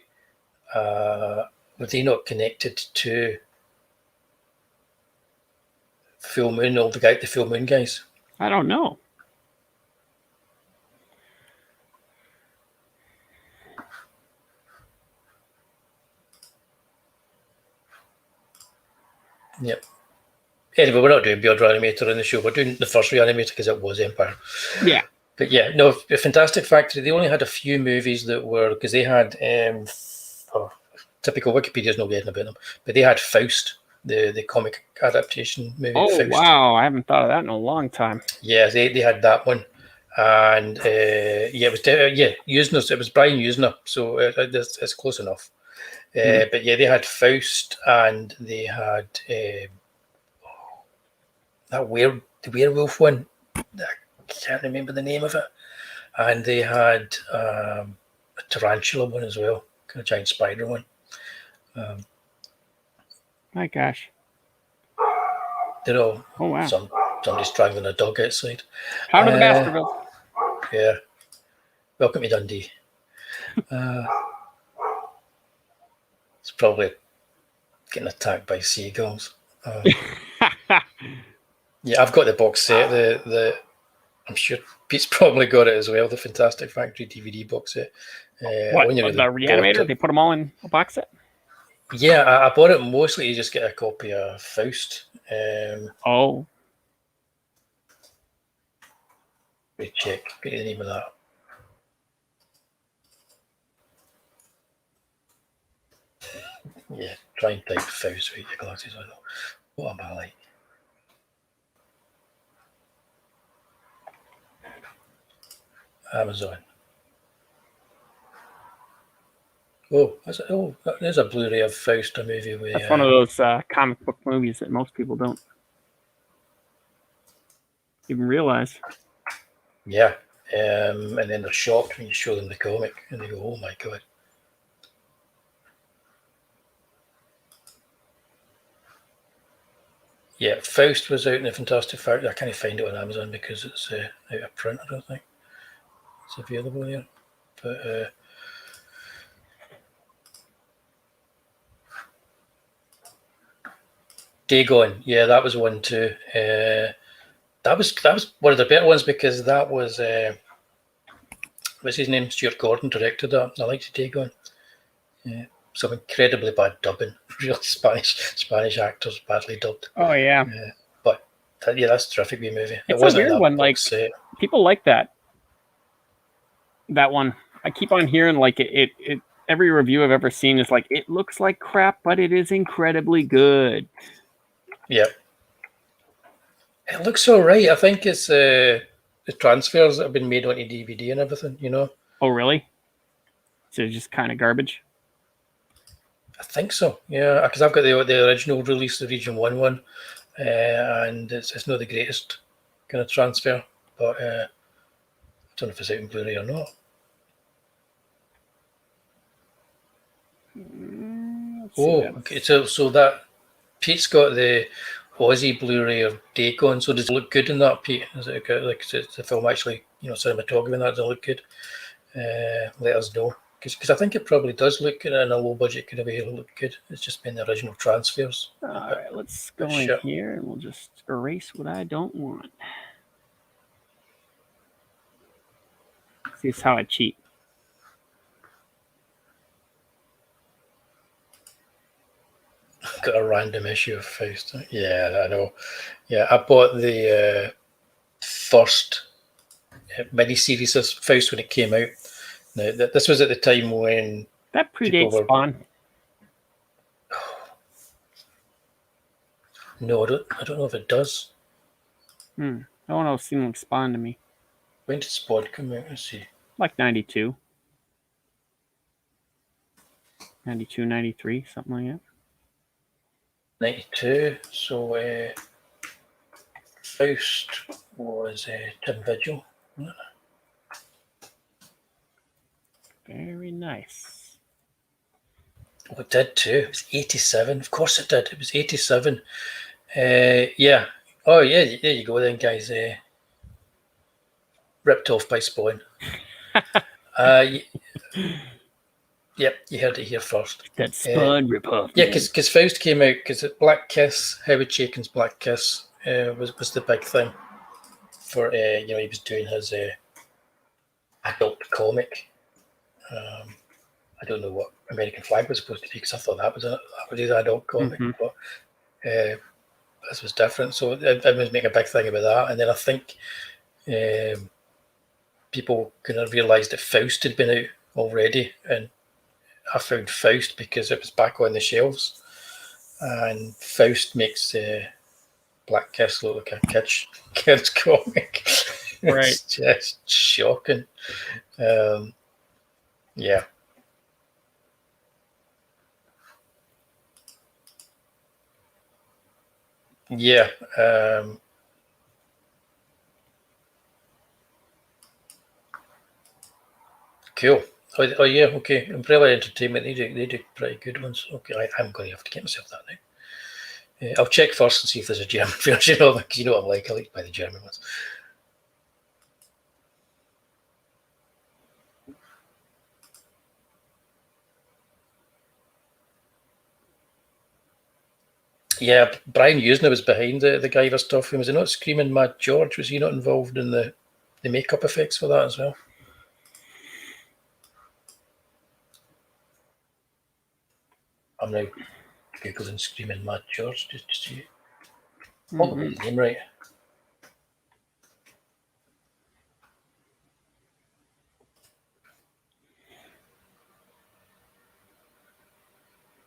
were they not connected to Full Moon? All the Full Moon guys? I don't know. Yep. Anyway, we're not doing Beyond Reanimator in the show. We're doing the first Reanimator because it was Empire. Yeah. But yeah, no, Fantastic Factory, they only had a few movies that were, because they had, typical Wikipedia's not getting about them, but they had Faust, the comic adaptation movie. Oh, Faust. wow. I haven't thought of that in a long time. Yeah, they had that one. And it was Usner. It was Brian Usner, so it's close enough. But yeah, they had Faust, and they had the werewolf one. I can't remember the name of it. And they had a tarantula one as well, kind of giant spider one. My gosh. They're all. Oh wow. Somebody's strangling a dog outside. Out of the Baskervilles. Yeah. Welcome to Dundee. It's probably getting attacked by seagulls. Yeah, I've got the box set. I'm sure Pete's probably got it as well. The Fantastic Factory DVD box set. What? The Reanimator? They put them all in a box set? Yeah, I bought it mostly to just get a copy of Faust. Oh. Let me check. Get the name of that. Yeah, try and type Faust with your glasses on. What am I like? Amazon. There's a Blu-ray of Faust, a movie with. That's one of those comic book movies that most people don't even realize. Yeah, and then they're shocked when you show them the comic, and they go, "Oh my god!" Yeah, Faust was out in the Fantastic Factory. I can't find it on Amazon because it's out of print. I don't think it's available here. But Dagon, yeah, that was one too. That was one of the better ones because that was what's his name? Stuart Gordon directed that. I liked Dagon. Yeah, some incredibly bad dubbing. Real Spanish actors badly dubbed. Oh yeah. But that's a terrific wee movie. It's a weird one. Like people like that. That one. I keep on hearing like it. Every review I've ever seen is like it looks like crap, but it is incredibly good. Yeah. It looks all right. I think it's the transfers that have been made onto DVD and everything, you know. Oh, really? So it's just kind of garbage? I think so, yeah. Because I've got the original release, the Region 1 one, and it's not the greatest kind of transfer, but I don't know if it's out in Blu-ray or not. Okay. So that Pete's got the Aussie Blu-ray or Dacon. So does it look good in that, Pete? Is it like is the film actually, cinematography and that, does it look good? Let us know, because I think it probably does look good in a low budget kind of way. It'll look good. It's just been the original transfers. All right, let's go in here and we'll just erase what I don't want. See, this is how I cheat. Got a random issue of Faust. Yeah, I know. Yeah, I bought the first miniseries of Faust when it came out. Now, this was at the time when that predates Spawn. No, I don't know if it does. I don't know. It seemed like Spawn to me. When did Spawn come out? Let's see. Like 92. 92, 93, something like that. 92. So Faust was Tim Vigil. Very nice. Oh, it did too. It was 87. Of course it did. It was 87. Yeah. Oh, yeah. There you go then, guys. Ripped off by Spawn. Yep, you heard it here first. That Spawn rip-off. Yeah, because Faust came out, because Black Kiss, Howard Chaykin's Black Kiss was the big thing for, he was doing his adult comic. I don't know what American Flag was supposed to be, because I thought that was his adult comic, but this was different. So it was making a big thing about that. And then I think people kind of realised that Faust had been out already, and I found Faust because it was back on the shelves, and Faust makes Black Kiss look like a kid's comic. Right. It's just shocking. Yeah. Yeah. Cool. Oh yeah, okay. Umbrella Entertainment, they do pretty good ones. Okay, I'm going to have to get myself that now. I'll check first and see if there's a German version of it, because you know what I'm like. I like to buy the German ones. Yeah, Brian Usna was behind the Guyver stuff. Was he not Screaming Mad George? Was he not involved in the makeup effects for that as well? I'm now Googling Screaming Mad George just to see. I'll get his name right.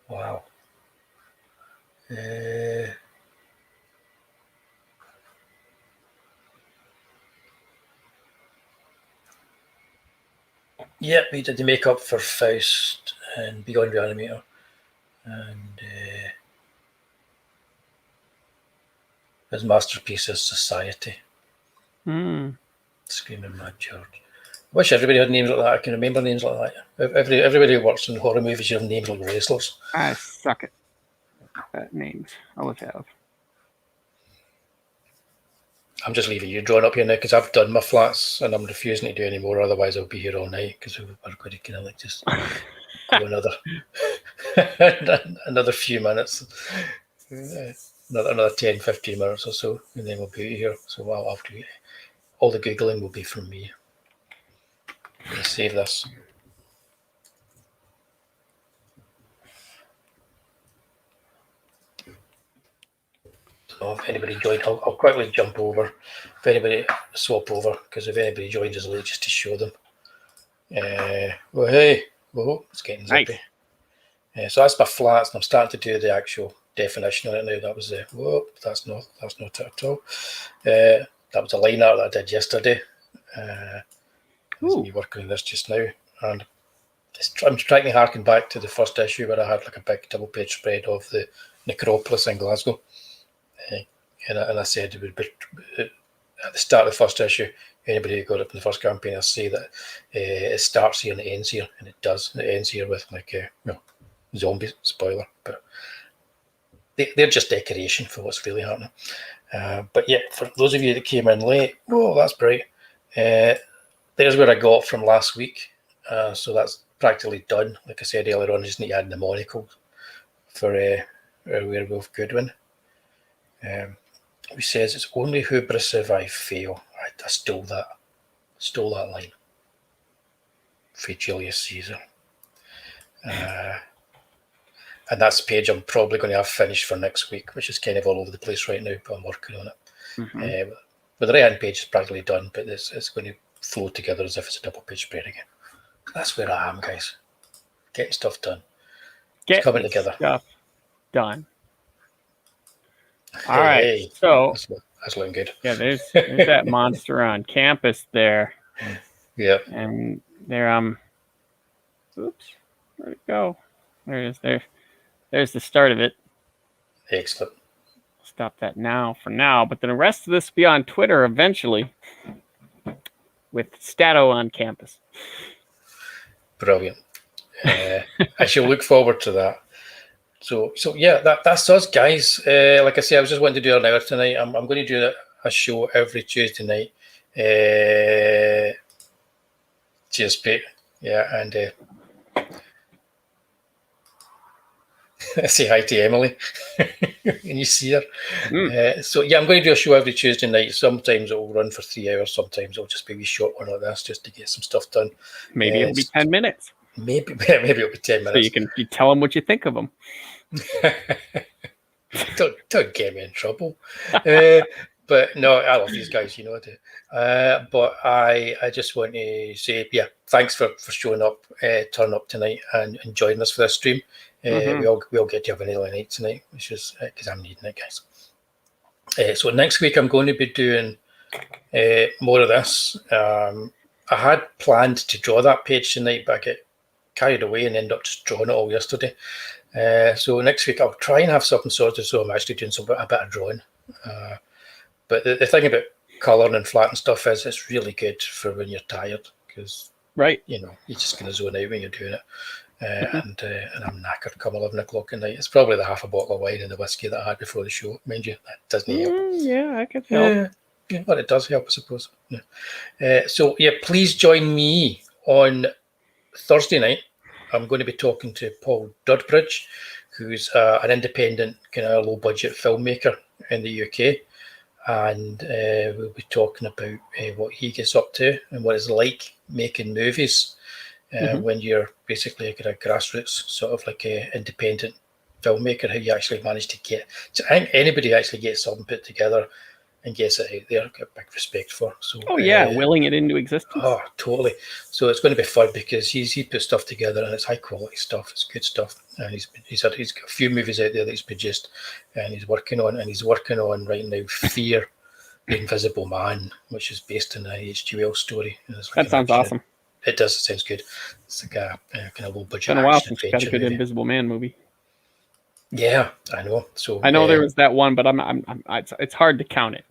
Wow. Yep, he did the makeup for Faust and Beyond Reanimator. And his masterpiece is Society. Screaming Mad George. I wish everybody had names like that. I can remember names like that. Everybody who works in horror movies, you have names like wrestlers. I suck at names. I always have. I'm just leaving you drawn up here now because I've done my flats and I'm refusing to do any more. Otherwise, I'll be here all night because we're going to kind of like just go another few minutes, another 10, 15 minutes or so, and then we'll be here. So I'll have to. All the Googling will be from me. I'm going to save this. So if anybody joined, I'll quickly jump over. If anybody swap over, because if anybody joins us late, just to show them. Well, hey, whoa, it's getting zippy. Nice. So that's my flats, and I'm starting to do the actual definition of it now. That was whoa, that's not it at all. That was a line art that I did yesterday. Me working on this just now, and I'm trying to harken back to the first issue where I had like a big double-page spread of the necropolis in Glasgow. And I said it would be at the start of the first issue. Anybody who got up in the first campaign, I say that it starts here and it ends here, and it does. It ends here with like zombies. Spoiler, but they're just decoration for what's really happening. But yeah, for those of you that came in late, oh, that's bright. There's where I got from last week. So that's practically done. Like I said earlier on, I just need to add the monocle for Werewolf Goodwin. Who says it's only hubris if I fail. I stole that. Line for Julius Caesar. And that's the page I'm probably going to have finished for next week, which is kind of all over the place right now, but I'm working on it. Mm-hmm. But the right-hand page is practically done, but it's going to flow together as if it's a double-page spread again. That's where I am, guys. Getting stuff done. It's coming together. Stuff done. All right, so that's looking good. Yeah, there's that monster on campus there. Yeah, and there oops, where'd it go? There it is. There's the start of it. Excellent. Stop that now for now, but then the rest of this will be on Twitter eventually with Statto on campus. Brilliant. I shall look forward to that. So yeah, that's us, guys. Like I said, I was just wanting to do an hour tonight. I'm going to do a show every Tuesday night. Cheers, Pete. Yeah, and I say hi to Emily. Can you see her? So yeah, I'm going to do a show every Tuesday night. Sometimes it will run for 3 hours. Sometimes it'll just be a short one like this, just to get some stuff done. Maybe it'll be 10 minutes. Maybe it'll be 10 minutes. So you tell them what you think of them. don't get me in trouble. But no, I love these guys, you know I do. But I just want to say, yeah, thanks for showing up, turning up tonight and joining us for this stream. We all get to have an early night tonight, which is because I'm needing it, guys. So next week I'm going to be doing more of this. I had planned to draw that page tonight, but I get carried away and end up just drawing it all yesterday. So next week I'll try and have something sorted so I'm actually doing a bit of drawing. But the thing about colouring and flat and stuff is it's really good for when you're tired because you know you're just going to zone out when you're doing it. And I'm knackered come 11 o'clock at night. It's probably the half a bottle of wine and the whiskey that I had before the show, mind you. That doesn't help. Yeah, I could help. Yeah, but it does help, I suppose. Yeah. So yeah, please join me on Thursday night. I'm going to be talking to Paul Dudbridge, who's an independent kind of low budget filmmaker in the UK. And we'll be talking about what he gets up to and what it's like making movies when you're basically a kind of grassroots sort of like a independent filmmaker, how you actually manage to get. So I think anybody actually gets something put together and gets it out there, I've got big respect for. So willing it into existence. Oh, totally. So it's going to be fun because he put stuff together and it's high quality stuff. It's good stuff. And he's got a few movies out there that he's produced and he's working on. And he's working on right now Fear, the Invisible Man, which is based on a H.G. Wells story. That sounds awesome. It does. It sounds good. It's like a kind of low budget. It's been a while since we got a good Invisible Man movie. Yeah, I know. So I know there was that one, but it's hard to count it.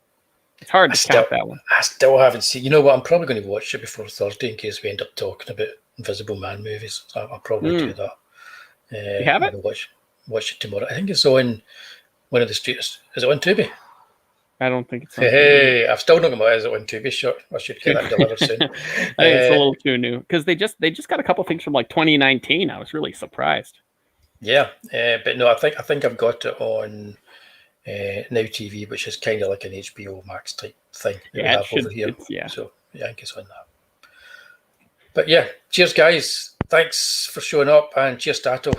It's hard to count that one. I still haven't seen. You know what? I'm probably going to watch it before Thursday in case we end up talking about Invisible Man movies. So I'll probably do that. You have it? Watch it tomorrow. I think it's on one of the streets. Is it on Tubi? I don't think it's on Tubi. I've still not got my eyes on Tubi short. I should get that delivered soon. I think it's a little too new because they just got a couple things from like 2019. I was really surprised. Yeah, but no, I think I've got it on Now TV, which is kind of like an HBO Max type thing that we have over here. So yeah, I think it's on that. But yeah, cheers guys. Thanks for showing up and cheers Statto.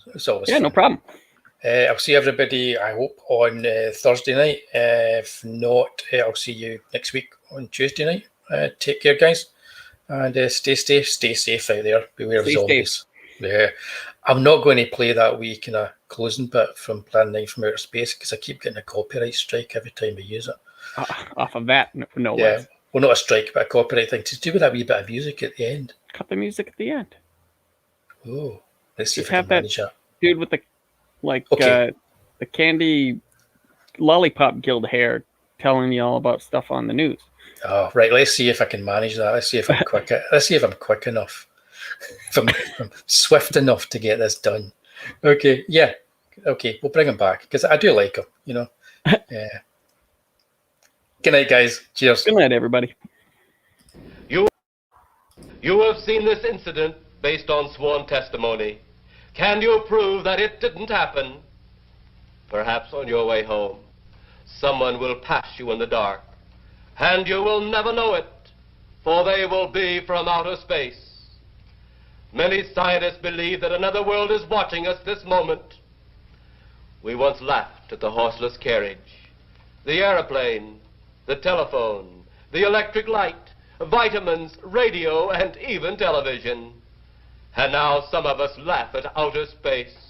It's always fun. No problem. I'll see everybody, I hope, on Thursday night. If not, I'll see you next week on Tuesday night. Take care, guys, and stay safe out there. Beware of zombies. Yeah, I'm not going to play that wee kind of closing bit from Plan 9 from Outer Space because I keep getting a copyright strike every time I use it. Off of that, no way. Yeah, well, not a strike, but a copyright thing to do with that wee bit of music at the end. Cut the music at the end. Oh, let's see if I can manage that. Dude with the the Candy Lollipop Guild hair telling you all about stuff on the news. Oh, right. Let's see if I can manage that. Let's see if I'm quick. Let's see if I'm quick enough. If I'm swift enough to get this done. Okay. Yeah. Okay, we'll bring him back because I do like him. You know. Yeah. Good night, guys. Cheers. Good night, everybody. You have seen this incident based on sworn testimony. Can you prove that it didn't happen? Perhaps on your way home, someone will pass you in the dark, and you will never know it, for they will be from outer space. Many scientists believe that another world is watching us this moment. We once laughed at the horseless carriage, the airplane, the telephone, the electric light, vitamins, radio, and even television. And now some of us laugh at outer space.